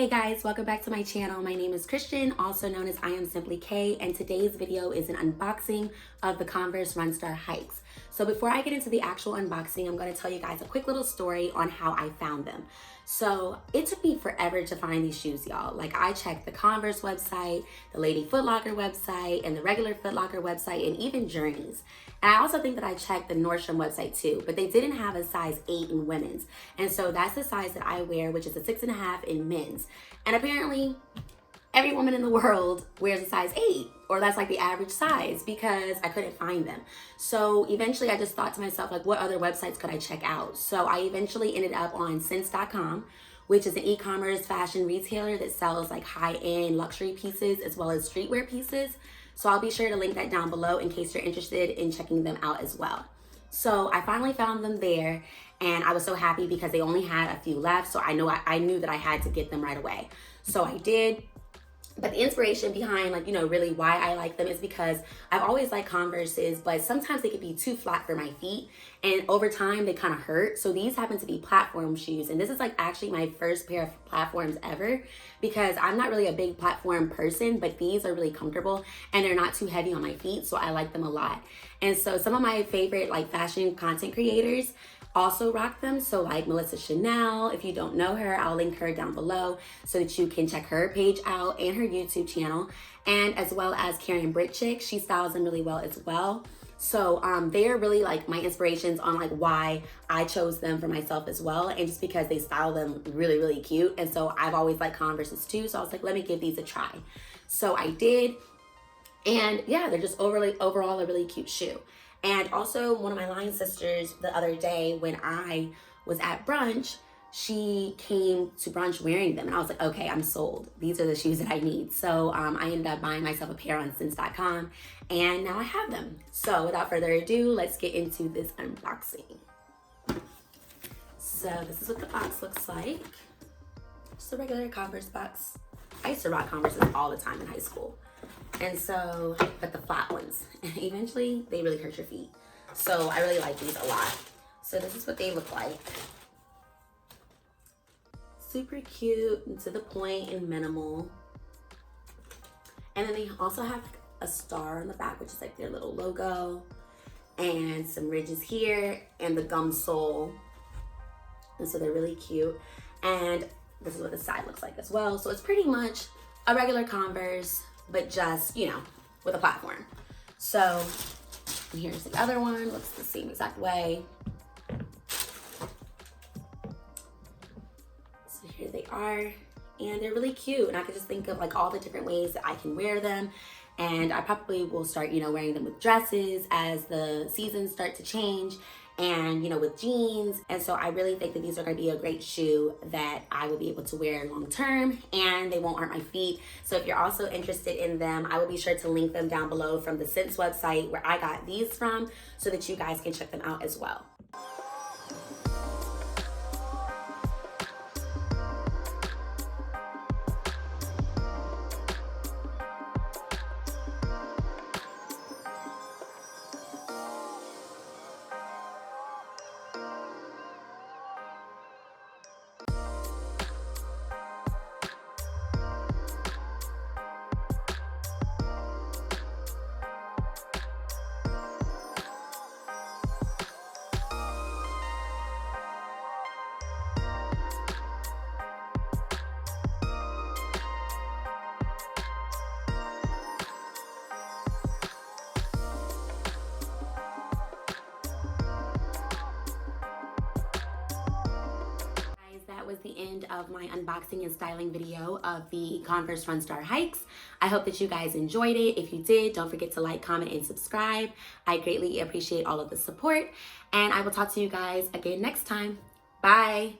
Hey guys, welcome back to my channel. My name is Christian, also known as I Am Simply K, and today's video is an unboxing of the Converse Runstar Hikes. So before I get into the actual unboxing, I'm going to tell you guys a quick little story on how I found them. So it took me forever to find these shoes, y'all. Like, I checked the Converse website, the Lady Foot Locker website, and the regular Foot Locker website, and even Journeys. And I also think that I checked the Nordstrom website too, but they didn't have a size 8 in women's. And so that's the size that I wear, which is a 6.5 in men's. And apparently every woman in the world wears a size 8, or that's like the average size, because I couldn't find them. So eventually I just thought to myself, like, what other websites could I check out? So I eventually ended up on Sense.com, which is an e-commerce fashion retailer that sells like high-end luxury pieces as well as streetwear pieces. So I'll be sure to link that down below in case you're interested in checking them out as well. So I finally found them there, and I was so happy because they only had a few left. So I knew that I had to get them right away. So I did. But the inspiration behind, like, really why I like them is because I've always liked Converses, but sometimes they could be too flat for my feet, and over time they kind of hurt. So these happen to be platform shoes, and this is like actually my first pair of platforms ever, because I'm not really a big platform person, but these are really comfortable and they're not too heavy on my feet, so I like them a lot. And so some of my favorite like fashion content creators also rock them. So like Melissa Chanel, if you don't know her, I'll link her down below so that you can check her page out and her YouTube channel, and as well as Karen Britchick. She styles them really well as well. So they are really like my inspirations on like why I chose them for myself as well, and just because they style them really, really cute. And so I've always liked Converses too, so I was like, let me give these a try. So I did, and yeah, they're just overall a really cute shoe. And also, one of my line sisters the other day when I was at brunch, she came to brunch wearing them, and I was like, okay, I'm sold. These are the shoes that I need. So I ended up buying myself a pair on Sense.com, and now I have them. So without further ado, let's get into this unboxing. So this is what the box looks like. Just a regular Converse box. I used to rock Converses all the time in high school. And so, but the flat ones, and eventually they really hurt your feet. So I really like these a lot. So this is what they look like. Super cute and to the point and minimal. And then they also have like a star on the back, which is like their little logo, and some ridges here, and the gum sole. And so they're really cute. And this is what the side looks like as well. So it's pretty much a regular Converse, but just, with a platform. So here's the other one, looks the same exact way. So here they are, and they're really cute, and I could just think of like all the different ways that I can wear them. And I probably will start, wearing them with dresses as the seasons start to change, and with jeans. And so I really think that these are going to be a great shoe that I will be able to wear long term, and they won't hurt my feet. So if you're also interested in them, I will be sure to link them down below from the Sense website where I got these from, so that you guys can check them out as well. That was the end of my unboxing and styling video of the Converse Runstar Hikes. I hope that you guys enjoyed it. If you did, don't forget to like, comment, and subscribe. I greatly appreciate all of the support, and I will talk to you guys again next time. Bye.